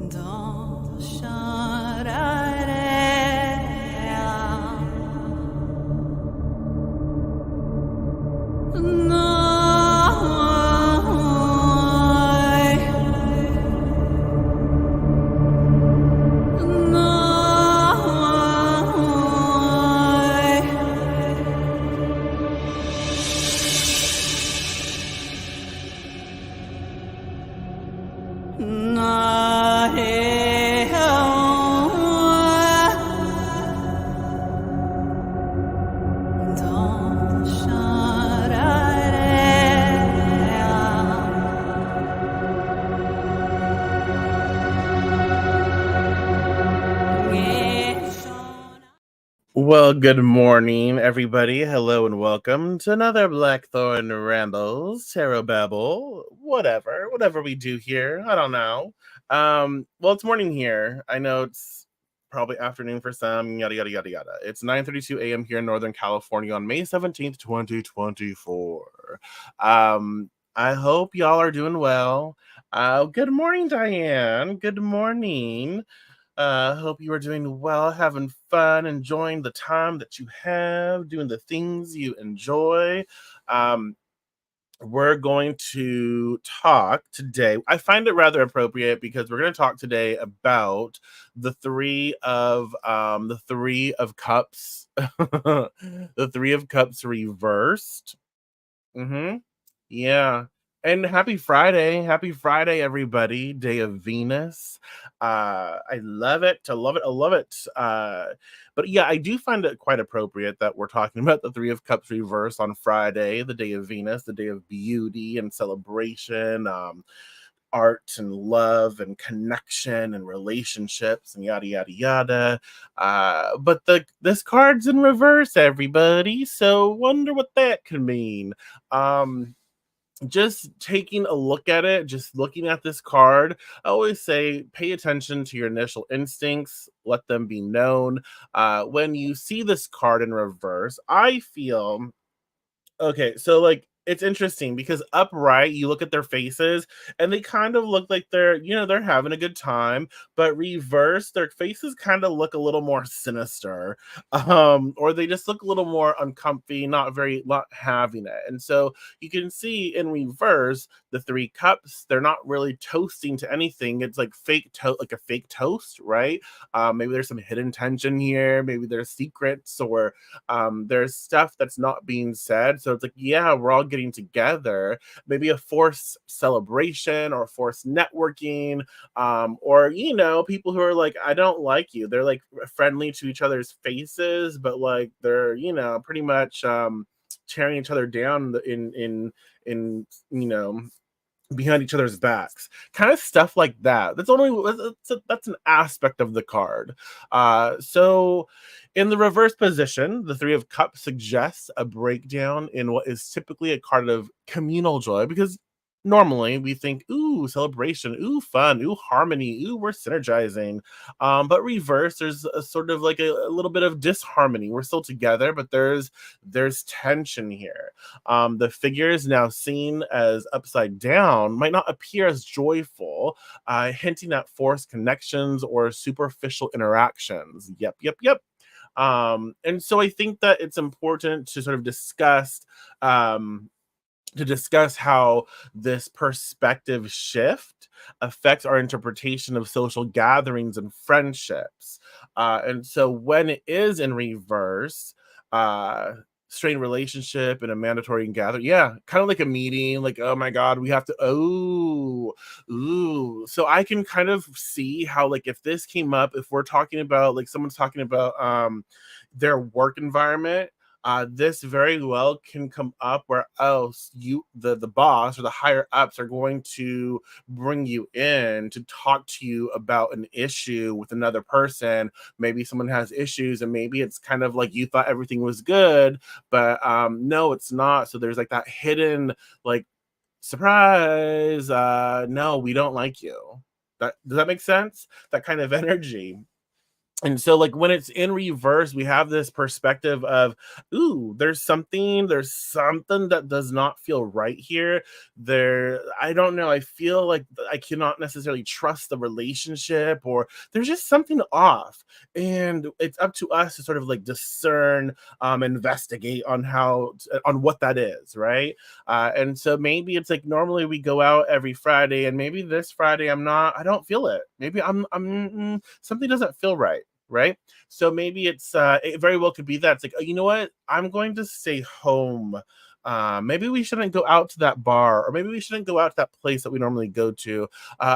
Dans Shararea. Well, good morning, everybody. Hello and welcome to another Blackthorn Rambles, Tarot Babble, whatever we do here. I don't know. Well, it's morning here. I know it's probably afternoon for some, yada yada yada yada. It's 9:32 a.m. here in Northern California on May 17th, 2024. I hope y'all are doing well. Good morning, Diane. Good morning. Hope you are doing well, having fun, enjoying the time that you have, doing the things you enjoy. Um, we're going to talk today. I find it rather appropriate because we're going to talk today about the Three of Cups, the Three of Cups reversed. Yeah. And happy Friday. Happy Friday, everybody. Day of Venus. I love it. I love it. I love it. But yeah, I do find it quite appropriate that we're talking about the Three of Cups reverse on Friday, the day of Venus, the day of beauty and celebration, art and love and connection and relationships and yada yada yada. But this card's in reverse, everybody. So wonder what that could mean. Just taking a look at it, just looking at this card, I always say pay attention to your initial instincts, let them be known. When you see this card in reverse, I feel okay, so like it's interesting because upright, you look at their faces and they kind of look like they're having a good time, but reverse, their faces kind of look a little more sinister. Or they just look a little more uncomfy, not having it. And so you can see in reverse, the three cups, they're not really toasting to anything. It's like like a fake toast, right? Maybe there's some hidden tension here, maybe there's secrets or there's stuff that's not being said. So it's like, yeah, we're all getting together, maybe a forced celebration or forced networking, or people who are like, I don't like you. They're like friendly to each other's faces, but like they're pretty much tearing each other down in behind each other's backs, kind of stuff like that. That's an aspect of the card. So in the reverse position, the Three of Cups suggests a breakdown in what is typically a card of communal joy, because normally we think, ooh, celebration, ooh, fun, ooh, harmony, ooh, we're synergizing. But reverse, there's a sort of like a little bit of disharmony. We're still together, but there's tension here. The figure is now seen as upside down, might not appear as joyful, hinting at forced connections or superficial interactions. Yep, yep, yep. And so I think that it's important to sort of um, discuss how this perspective shift affects our interpretation of social gatherings and friendships. And so when it is in reverse, uh, strained relationship and a mandatory gathering, yeah, kind of like a meeting, like, oh my God, we have to, oh, ooh. So I can kind of see how, like, if this came up, if we're talking about, like, someone's talking about their work environment, this very well can come up where else the boss or the higher ups are going to bring you in to talk to you about an issue with another person. Maybe someone has issues and maybe it's kind of like you thought everything was good, but no, it's not. So there's like that hidden, like, surprise, no, we don't like you. That does that make sense? That kind of energy. And so, like, when it's in reverse, we have this perspective of, ooh, there's something that does not feel right here. I don't know, I feel like I cannot necessarily trust the relationship, or there's just something off. And it's up to us to sort of like discern, investigate on on what that is, right? And so maybe it's like normally we go out every Friday, and maybe this Friday I don't feel it. Maybe something doesn't feel right, right? So maybe it very well could be that it's like, oh, you know what? I'm going to stay home. Maybe we shouldn't go out to that bar, or maybe we shouldn't go out to that place that we normally go to.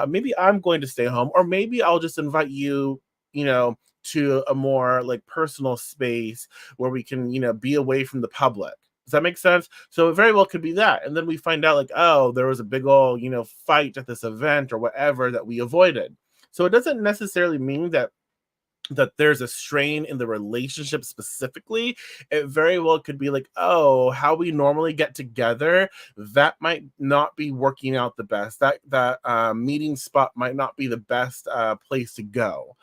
Maybe I'm going to stay home, or maybe I'll just invite you, you know, to a more like personal space where we can, be away from the public. Does that make sense? So it very well could be that. And then we find out like, oh, there was a big old, fight at this event or whatever that we avoided. So it doesn't necessarily mean that there's a strain in the relationship specifically. It very well could be like, oh, how we normally get together, that might not be working out the best. That meeting spot might not be the best place to go.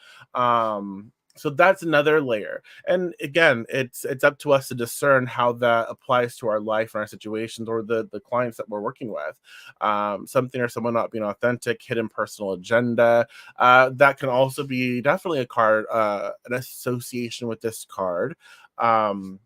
So that's another layer. And again, it's up to us to discern how that applies to our life and our situations, or the clients that we're working with. Something or someone not being authentic, hidden personal agenda, that can also be definitely a card, an association with this card. Um,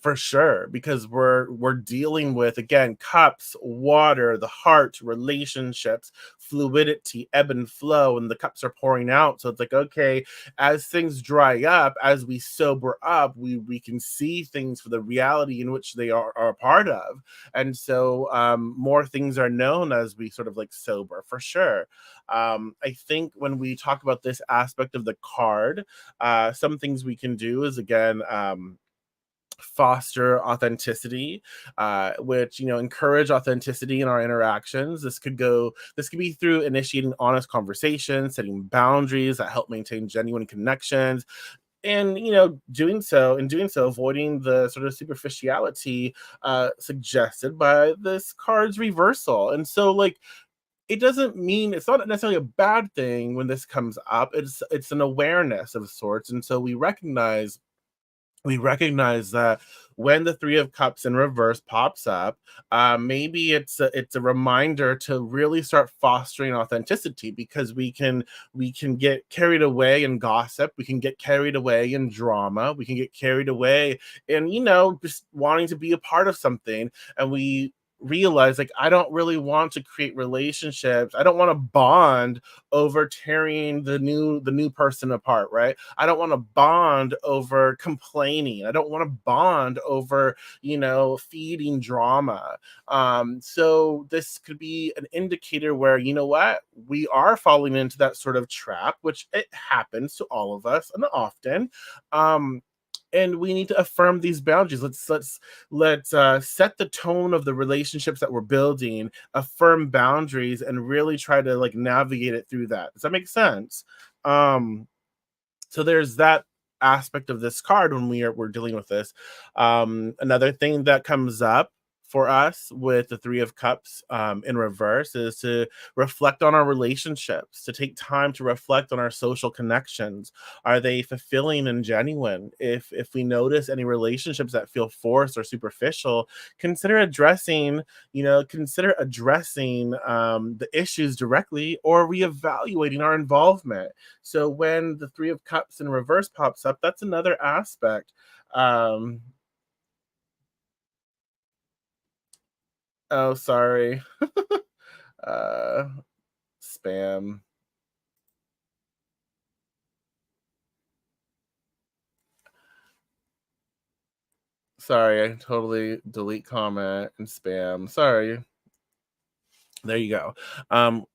for sure, because we're dealing with, again, cups, water, the heart, relationships, fluidity, ebb and flow, and the cups are pouring out. So it's like, okay, as things dry up, as we sober up, we can see things for the reality in which they are a part of. And so more things are known as we sort of like sober, for sure. I think when we talk about this aspect of the card, some things we can do is, again, foster authenticity, which, encourage authenticity in our interactions. This could be through initiating honest conversations, setting boundaries that help maintain genuine connections, and, doing so, avoiding the sort of superficiality suggested by this card's reversal. And so, like, it doesn't mean, it's not necessarily a bad thing when this comes up. It's an awareness of sorts. And so we recognize that when the three of cups in reverse pops up, maybe it's a reminder to really start fostering authenticity, because we can get carried away in gossip, we can get carried away in drama, we can get carried away in, just wanting to be a part of something, and we realize, like, I don't really want to create relationships, I don't want to bond over tearing the new person apart, right? I don't want to bond over complaining. I don't want to bond over, feeding drama. So this could be an indicator where, you know what, we are falling into that sort of trap, which it happens to all of us and often. And we need to affirm these boundaries. Let's set the tone of the relationships that we're building, affirm boundaries, and really try to like navigate it through that. Does that make sense? Um, so there's that aspect of this card when we're dealing with this. Another thing that comes up for us with the three of cups in reverse is to reflect on our relationships, to take time to reflect on our social connections. Are they fulfilling and genuine? If we notice any relationships that feel forced or superficial, consider addressing the issues directly, or reevaluating our involvement. So when the three of cups in reverse pops up, that's another aspect. Um, oh, sorry. uh, Spam. Sorry, I totally delete comment and spam. Sorry. There you go. Um,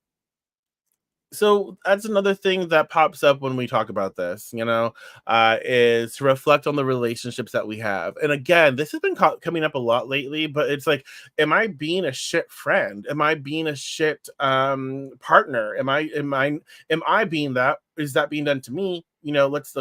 so that's another thing that pops up when we talk about this, is to reflect on the relationships that we have. And again, this has been coming up a lot lately, but it's like, am I being a shit friend? Am I being a shit partner? Am I being that? Is that being done to me? Let's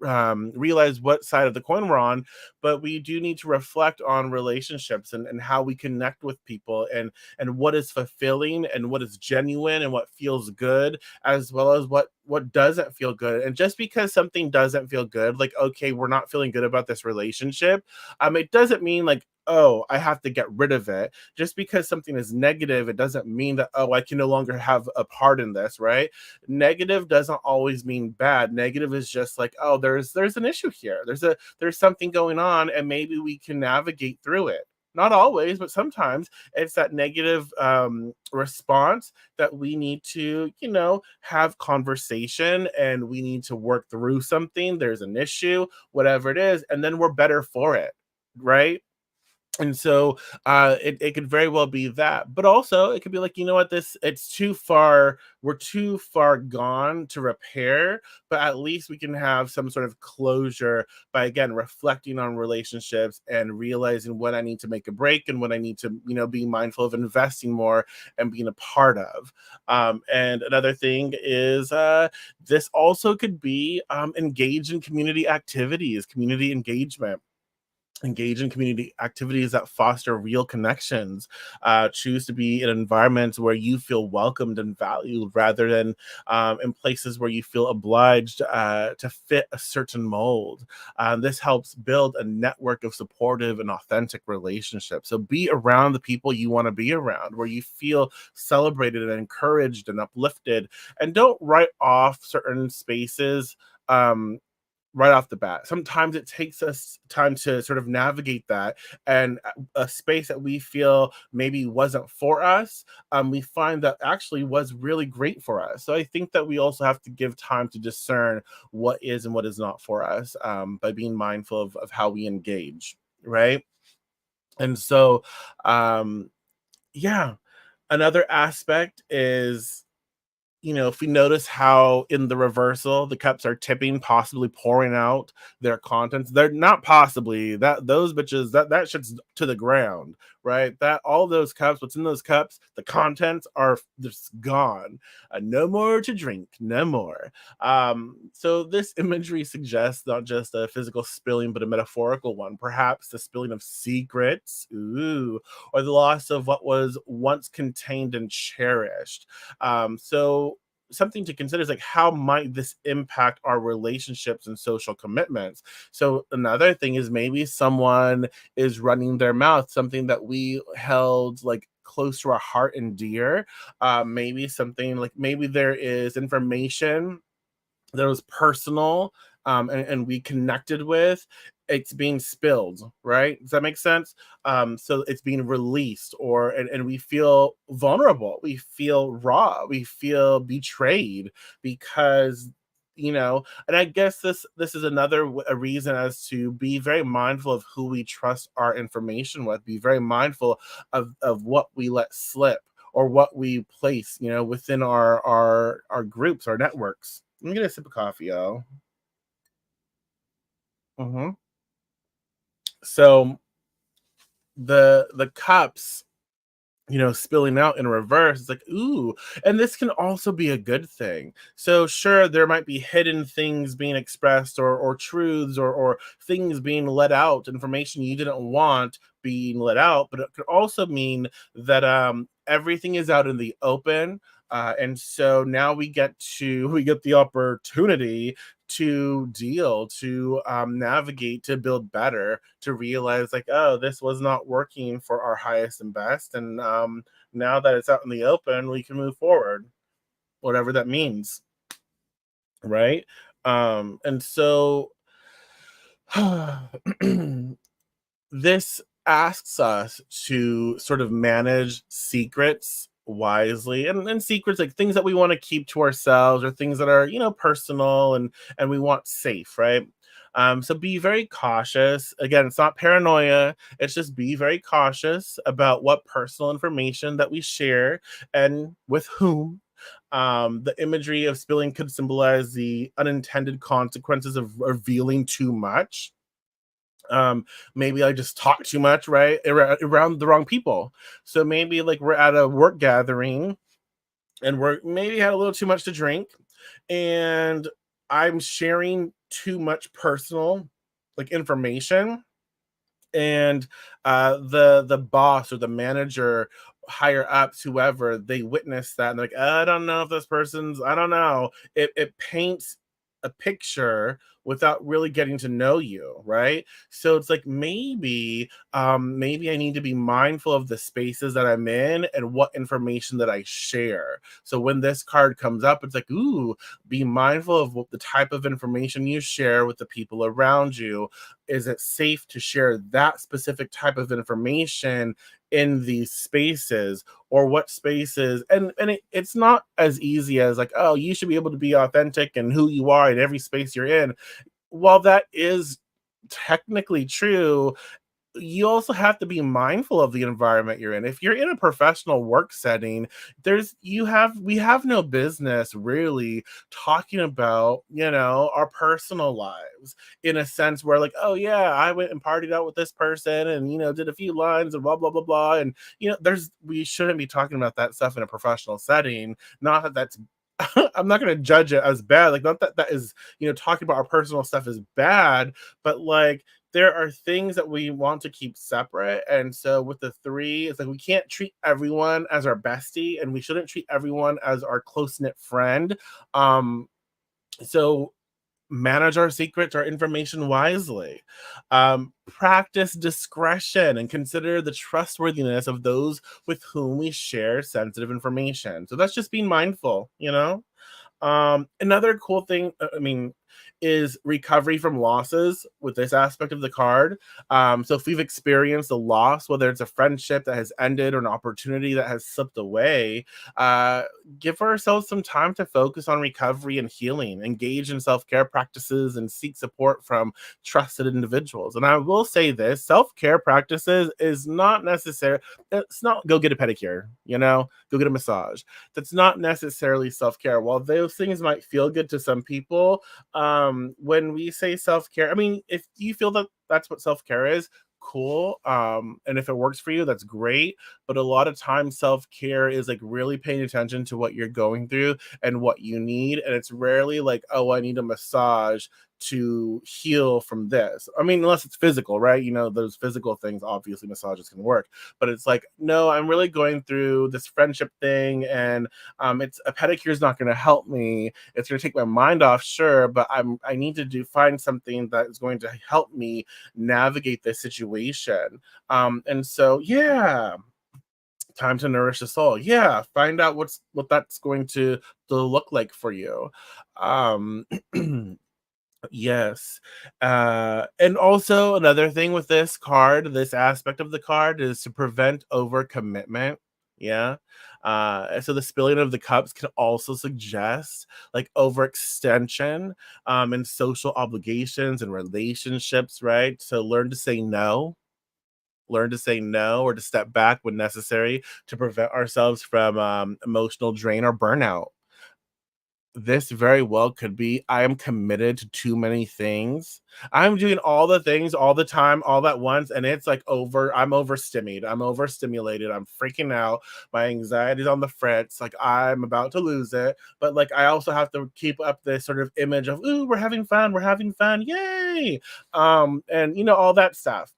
realize what side of the coin we're on, but we do need to reflect on relationships and how we connect with people, and what is fulfilling and what is genuine and what feels good, as well as what doesn't feel good. And just because something doesn't feel good, like, okay, we're not feeling good about this relationship, it doesn't mean like, oh, I have to get rid of it. Just because something is negative, it doesn't mean that, oh, I can no longer have a part in this, right? Negative doesn't always mean bad. Negative is just like, oh, there's an issue here. There's something going on, and maybe we can navigate through it. Not always, but sometimes it's that negative response that we need to, have conversation, and we need to work through something. There's an issue, whatever it is, and then we're better for it, right? And so it could very well be that, but also it could be like, you know what, this it's too far, we're too far gone to repair, but at least we can have some sort of closure by, again, reflecting on relationships and realizing when I need to make a break and when I need to, be mindful of investing more and being a part of. And another thing is, this also could be, engage in community activities, community engagement. Engage in community activities that foster real connections. Choose to be in environments where you feel welcomed and valued, rather than in places where you feel obliged to fit a certain mold. This helps build a network of supportive and authentic relationships. So be around the people you want to be around, where you feel celebrated and encouraged and uplifted, and don't write off certain spaces. Right off the bat. Sometimes it takes us time to sort of navigate that, and a space that we feel maybe wasn't for us, we find that actually was really great for us. So I think that we also have to give time to discern what is and what is not for us, by being mindful of how we engage, right? And so, um, yeah, another aspect is, if we notice how in the reversal the cups are tipping, possibly pouring out their contents, they're not possibly that those bitches, that shit's to the ground, right? That all those cups, what's in those cups, the contents are just gone. No more to drink, no more. So this imagery suggests not just a physical spilling, but a metaphorical one, perhaps the spilling of secrets, ooh, or the loss of what was once contained and cherished. So something to consider is like, how might this impact our relationships and social commitments? So another thing is, maybe someone is running their mouth, something that we held like close to our heart and dear. Maybe something like, maybe there is information that was personal, and we connected with, it's being spilled, right? Does that make sense? So it's being released, or and we feel vulnerable, we feel raw, we feel betrayed, because, and I guess this is another a reason as to be very mindful of who we trust our information with, be very mindful of what we let slip, or what we place, within our groups, our networks. Let me get a sip of coffee, y'all. Hmm. So the cups, spilling out in reverse, it's like, ooh, and this can also be a good thing. So sure, there might be hidden things being expressed, or truths, or things being let out, information you didn't want being let out, but it could also mean that everything is out in the open. And so now we get the opportunity to deal, to navigate, to build better, to realize like, oh, this was not working for our highest and best, and now that it's out in the open, we can move forward, whatever that means, right? And so this asks us to sort of manage secrets wisely, and secrets like things that we want to keep to ourselves, or things that are, personal, and we want safe, right? So be very cautious. Again, it's not paranoia, it's just be very cautious about what personal information that we share, and with whom. The imagery of spilling could symbolize the unintended consequences of revealing too much. Maybe I just talk too much, right? Around the wrong people. So maybe like we're at a work gathering, and we're maybe had a little too much to drink, and I'm sharing too much personal like information, and the boss or the manager, higher ups, whoever, they witness that and they're like, I don't know if this person's, I don't know, it paints a picture without really getting to know you, right? So it's like, maybe I need to be mindful of the spaces that I'm in and what information that I share. So when this card comes up, it's like, ooh, be mindful of what the type of information you share with the people around you. Is it safe to share that specific type of information in these spaces, or what spaces? It's not as easy as like, oh, you should be able to be authentic and who you are in every space you're in. While that is technically true, you also have to be mindful of the environment you're in. If you're in a professional work setting, we have no business really talking about, our personal lives, in a sense where like, oh yeah, I went and partied out with this person and did a few lines and blah blah blah blah. And there's we shouldn't be talking about that stuff in a professional setting. Not that that's I'm not going to judge it as bad. Like, not that that is, talking about our personal stuff is bad, but like, there are things that we want to keep separate. And so with the three, it's like we can't treat everyone as our bestie, and we shouldn't treat everyone as our close knit friend. So manage our secrets, our information wisely. Practice discretion and consider the trustworthiness of those with whom we share sensitive information. So that's just being mindful. Another cool thing, I mean, is recovery from losses with this aspect of the card. So if we've experienced a loss, whether it's a friendship that has ended or an opportunity that has slipped away, uh, give ourselves some time to focus on recovery and healing, engage in self-care practices, and seek support from trusted individuals. And I will say this, self-care practices is not necessary. It's not go get a pedicure, go get a massage. That's not necessarily self-care. While those things might feel good to some people, when we say self-care, I mean, if you feel that that's what self-care is, cool. And if it works for you, that's great. But a lot of times self-care is like really paying attention to what you're going through and what you need. And it's rarely like, oh, I need a massage to heal from this. I mean, unless it's physical, right? Those physical things, obviously massages can work. But it's like, no, I'm really going through this friendship thing, and it's a pedicure is not going to help me. It's going to take my mind off, sure, but I need to find something that is going to help me navigate this situation. And so, yeah, time to nourish the soul. Yeah, find out what that's going to look like for you. Um, Yes. And also another thing with this card, this aspect of the card, is to prevent overcommitment. Yeah. So the spilling of the cups can also suggest like overextension in social obligations and relationships, right? So learn to say no. Learn to say no, or to step back when necessary, to prevent ourselves from emotional drain or burnout. This very well could be, I am committed to too many things. I'm doing all the things all the time, all at once, and it's like I'm overstimulated. I'm overstimulated. I'm freaking out. My anxiety's on the fritz. Like, I'm about to lose it. But like, I also have to keep up this sort of image of, ooh, we're having fun, yay. And all that stuff.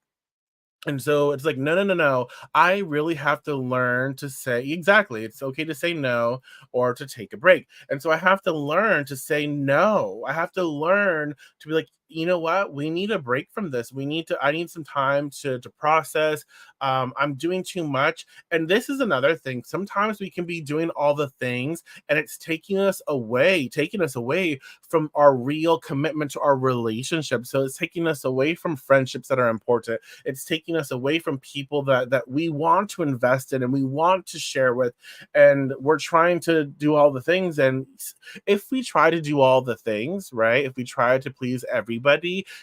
And so it's like, no, no, no, no. I really have to learn to say, exactly. It's okay to say no, or to take a break. And so I have to learn to say no. I have to learn to be like, you know what? We need a break from this. I need some time to process. I'm doing too much. And this is another thing. Sometimes we can be doing all the things, and it's taking us away from our real commitment to our relationship. So it's taking us away from friendships that are important. It's taking us away from people that we want to invest in and we want to share with. And we're trying to do all the things. And if we try to do all the things, right, if we try to please everybody,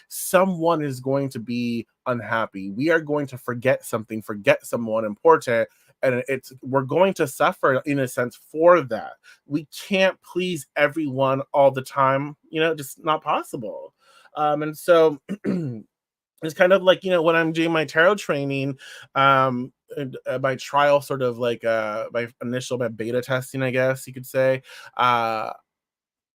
someone is going to be unhappy. We are going to forget something, forget someone important, and we're going to suffer in a sense for that. We can't please everyone all the time, just not possible. And so it's kind of like, when I'm doing my tarot training, and, my trial, sort of like my beta testing, I guess you could say. uh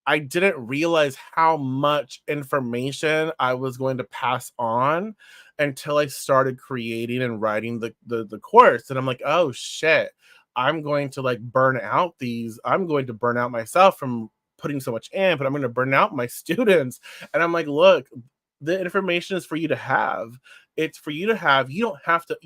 I didn't realize how much information I was going to pass on until I started creating and writing the course. And I'm like, oh shit, I'm going to like burn out these. I'm going to burn out myself from putting so much in, but I'm going to burn out my students. And I'm like, look, the information is for you to have. It's for you to have. You don't have to.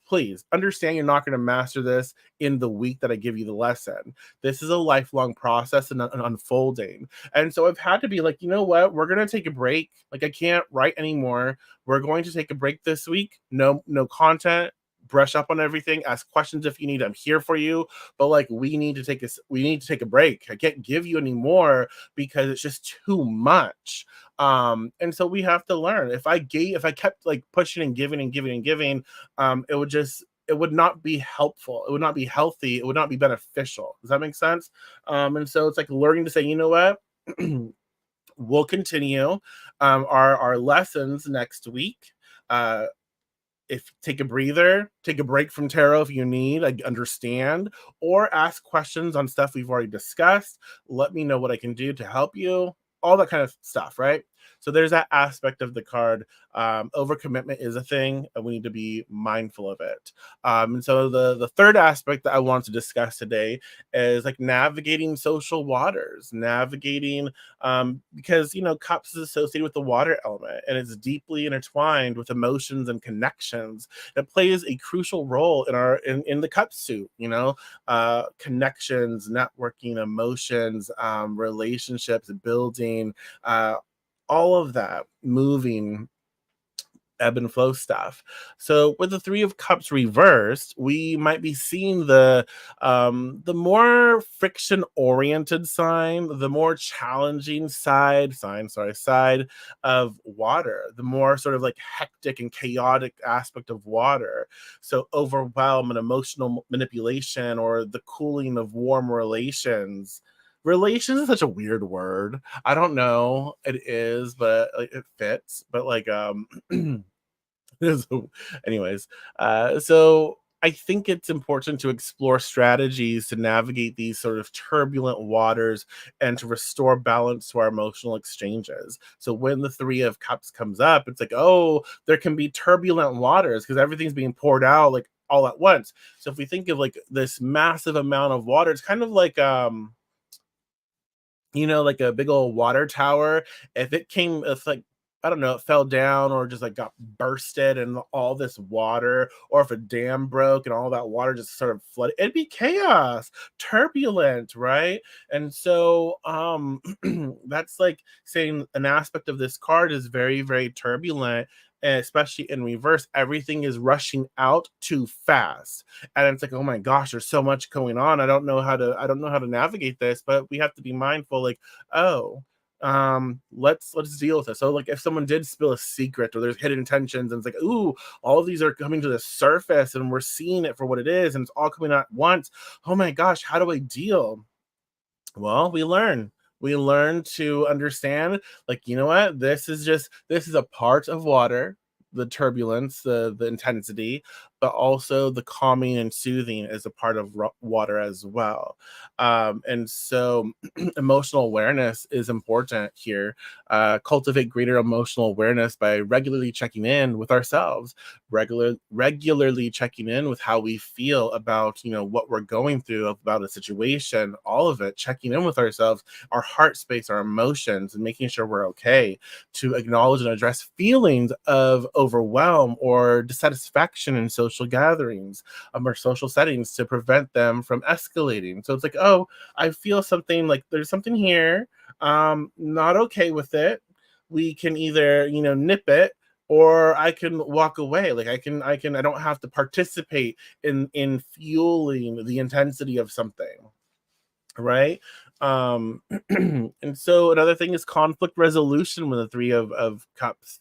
Please understand, you're not going to master this in the week that I give you the lesson. This is a lifelong process and an unfolding. And so I've had to be like, you know what? We're going to take a break. Like I can't write anymore. We're going to take a break this week. No content. Brush up on everything. Ask questions if you need. I'm here for you. But like we need to take a break. I can't give you any more because it's just too much. And so we have to learn. If I kept like pushing and giving and giving and giving, it would not be helpful. It would not be healthy. It would not be beneficial. Does that make sense? And so it's like learning to say, you know what? We'll continue our lessons next week. Uh, if take a breather, take a break from tarot if you need, I understand, or ask questions on stuff we've already discussed. Let me know what I can do to help you, all that kind of stuff, right? So there's that aspect of the card. Overcommitment is a thing, and we need to be mindful of it. And so the third aspect that I want to discuss today is like navigating social waters, navigating because cups is associated with the water element, and it's deeply intertwined with emotions and connections. It plays a crucial role in the cup suit. Connections, networking, emotions, relationships, building, uh, all of that moving, ebb and flow stuff. So with the Three of Cups reversed, we might be seeing the more friction oriented sign, the more challenging side of water, the more sort of like hectic and chaotic aspect of water. So overwhelm and emotional manipulation, or the cooling of warm relations. Relations is such a weird word. I don't know. It is, but like, it fits. But like so, anyways, so I think it's important to explore strategies to navigate these sort of turbulent waters and to restore balance to our emotional exchanges. So when the Three of Cups comes up, it's like, oh, there can be turbulent waters because everything's being poured out like all at once. So if we think of like this massive amount of water, it's kind of like like a big old water tower. If like, I don't know, it fell down or just like got bursted and all this water, or if a dam broke and all that water just sort of flooded, it'd be chaos, turbulent, right? And so that's like saying an aspect of this card is very, very turbulent. And especially in reverse, everything is rushing out too fast, and it's like, oh my gosh, there's so much going on. I don't know how to navigate this, but we have to be mindful, like, oh, let's deal with it. So like if someone did spill a secret, or there's hidden intentions, and it's like, ooh, all of these are coming to the surface and we're seeing it for what it is, and it's all coming out at once. Oh my gosh, how do I deal? Well, we learn to understand, like, you know what, this is a part of water, the turbulence, the intensity, but also the calming and soothing is a part of water as well. And so emotional awareness is important here. Cultivate greater emotional awareness by regularly checking in with ourselves, regularly checking in with how we feel about what we're going through, about a situation, all of it, checking in with ourselves, our heart space, our emotions, and making sure we're okay, to acknowledge and address feelings of overwhelm or dissatisfaction in social gatherings, or social settings, to prevent them from escalating. So it's like, oh, I feel something, like there's something here, not okay with it. We can either nip it, or I can walk away. Like I don't have to participate in fueling the intensity of something, right? And so another thing is conflict resolution with the Three of Cups.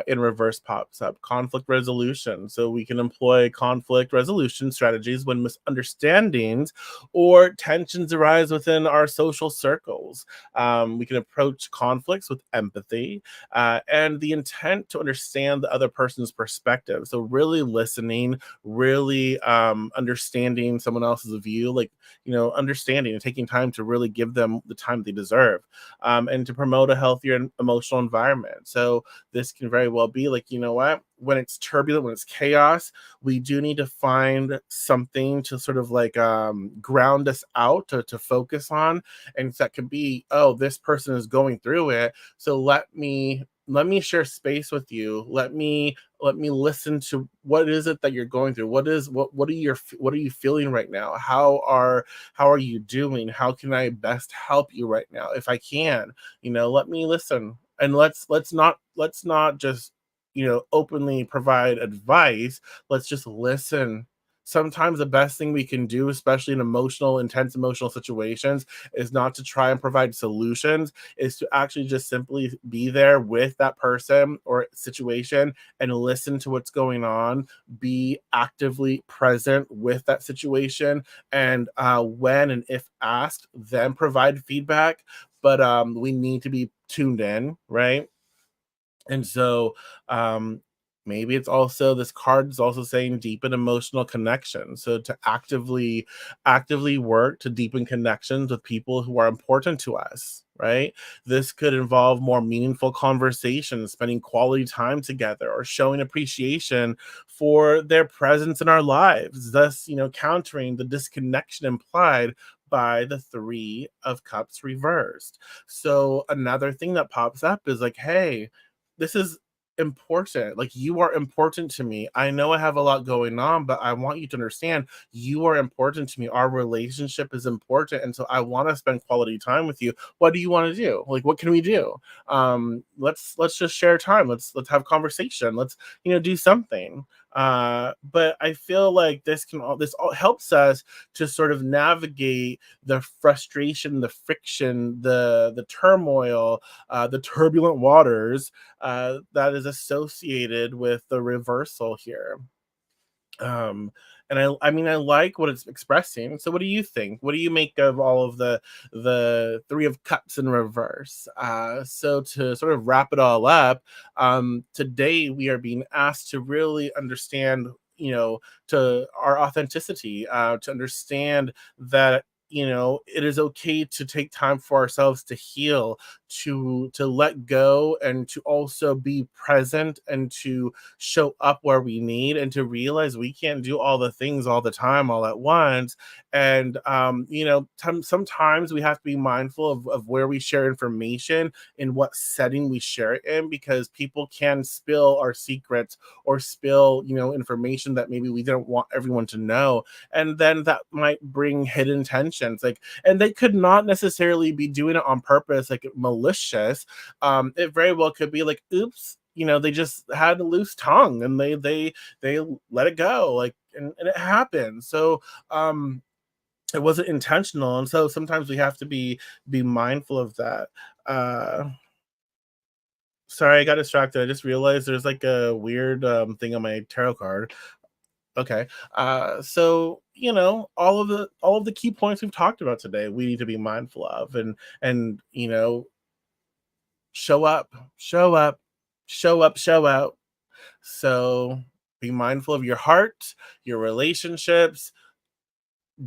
in reverse pops up conflict resolution. So we can employ conflict resolution strategies when misunderstandings or tensions arise within our social circles. We can approach conflicts with empathy and the intent to understand the other person's perspective. So really listening, really understanding someone else's view, like, understanding and taking time to really give them the time they deserve, and to promote a healthier emotional environment. So this can very well be like, what? When it's turbulent, when it's chaos, we do need to find something to sort of like ground us out to focus on. And that could be, oh, this person is going through it. So let me share space with you. Let me listen to what is it that you're going through. What are you feeling right now? How are you doing? How can I best help you right now? If I can, let me listen. And let's not just, openly provide advice. Let's just listen. Sometimes the best thing we can do, especially in intense emotional situations, is not to try and provide solutions, is to actually just simply be there with that person or situation and listen to what's going on, be actively present with that situation, and when and if asked, then provide feedback. But we need to be tuned in, right? And so maybe it's also this card is also saying deepen emotional connection. So to actively work to deepen connections with people who are important to us, right? This could involve more meaningful conversations, spending quality time together, or showing appreciation for their presence in our lives, thus, countering the disconnection implied by the three of cups reversed. So another thing that pops up is like, hey, this is important. Like, you are important to me. I know I have a lot going on, but I want you to understand you are important to me. Our relationship is important. And so I want to spend quality time with you. What do you want to do? Like, what can we do? Let's just share time. Let's have conversation. Let's, do something. But I feel like this all helps us to sort of navigate the frustration, the friction, the turmoil, the turbulent waters that is associated with the reversal here. Um, and I mean, I like what it's expressing. So, what do you think? What do you make of all of the three of cups in reverse? So, to sort of wrap it all up, today we are being asked to really understand, to our authenticity, to understand that, it is okay to take time for ourselves to heal, to let go, and to also be present, and to show up where we need, and to realize we can't do all the things all the time all at once. And sometimes we have to be mindful of where we share information, in what setting we share it in, because people can spill our secrets or spill, information that maybe we didn't want everyone to know. And then that might bring hidden tensions, like, and they could not necessarily be doing it on purpose, like malicious. It very well could be like, oops, they just had a loose tongue, and they let it go, like, and it happens. So it wasn't intentional, and so sometimes we have to be mindful of that. uh Sorry, I got distracted. I just realized there's like a weird thing on my tarot card. Okay. So, all of the key points we've talked about today, we need to be mindful of, and show up, show up, show up, show out. So be mindful of your heart, your relationships.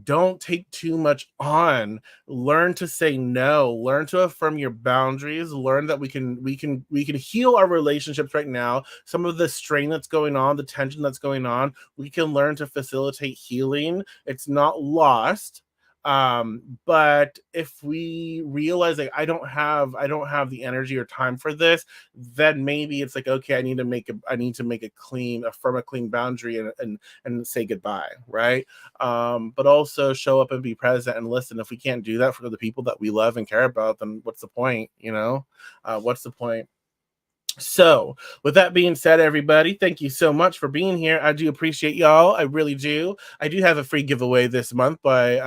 Don't take too much on. Learn to say no. Learn to affirm your boundaries. Learn that we can heal our relationships right now. Some of the strain that's going on, the tension that's going on, we can learn to facilitate healing. It's not lost. But if we realize, like, I don't have the energy or time for this, then maybe it's like, okay, I need to make a clean, affirm a clean boundary, and say goodbye, right? But also show up and be present and listen. If we can't do that for the people that we love and care about, then what's the point? What's the point? So, with that being said, everybody, thank you so much for being here. I do appreciate y'all. I really do. I do have a free giveaway this month by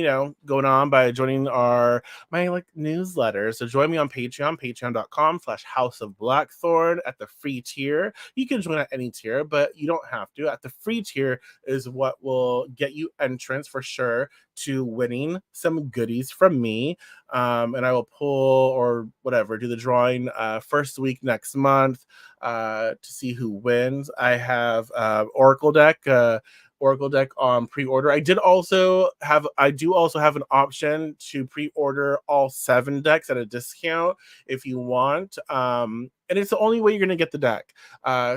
going on by joining my like newsletter. So join me on Patreon, patreon.com/House of Blackthorn at the free tier. You can join at any tier, but you don't have to. At the free tier is what will get you entrance for sure to winning some goodies from me. And I will pull or whatever, do the drawing first week next month to see who wins. I have Oracle deck on pre-order. I do also have an option to pre-order all 7 decks at a discount if you want. And it's the only way you're going to get the deck.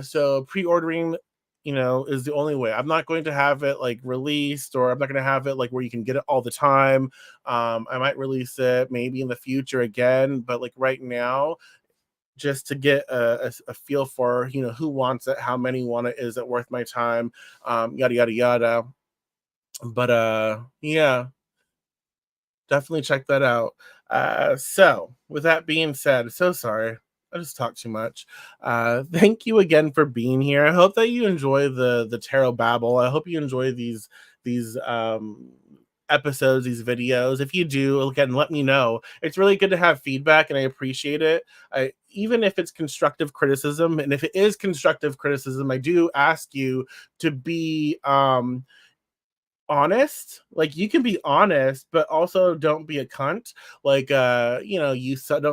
So pre-ordering is the only way. I'm not going to have it like released, or I'm not going to have it like where you can get it all the time. I might release it maybe in the future again, but like right now, just to get a feel for who wants it, how many want it, is it worth my time, yada yada yada. But yeah, definitely check that out. So with that being said, so sorry, I just talked too much. Thank you again for being here. I hope that you enjoy the tarot babble. I hope you enjoy these episodes, these videos. If you do, again, let me know. It's really good to have feedback, and I appreciate it. Even if it's constructive criticism, and if it is constructive criticism, I do ask you to be honest. Like, you can be honest, but also don't be a cunt. Like, don't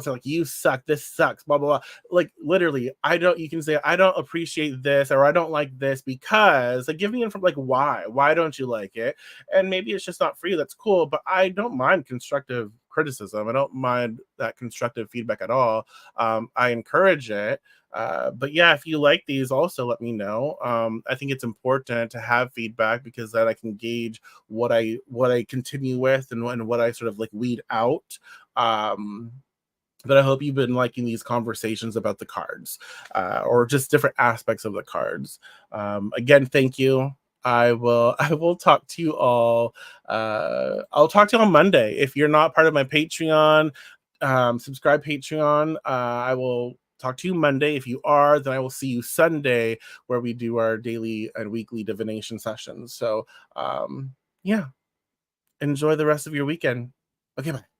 say like, you suck, this sucks, blah blah blah. Like, literally, I don't you can say, I don't appreciate this, or I don't like this because, like, give me from like, why don't you like it? And maybe it's just not for you. That's cool, but I don't mind constructive criticism. I don't mind that constructive feedback at all. I encourage it. But yeah, if you like these, also let me know. I think it's important to have feedback, because then I can gauge what I continue with, and what I sort of like weed out. Um, but I hope you've been liking these conversations about the cards, or just different aspects of the cards. Again, thank you. I will talk to you all. I'll talk to you on Monday. If you're not part of my Patreon, subscribe Patreon. I will talk to you Monday. If you are, then I will see you Sunday, where we do our daily and weekly divination sessions. So yeah, enjoy the rest of your weekend. Okay, bye.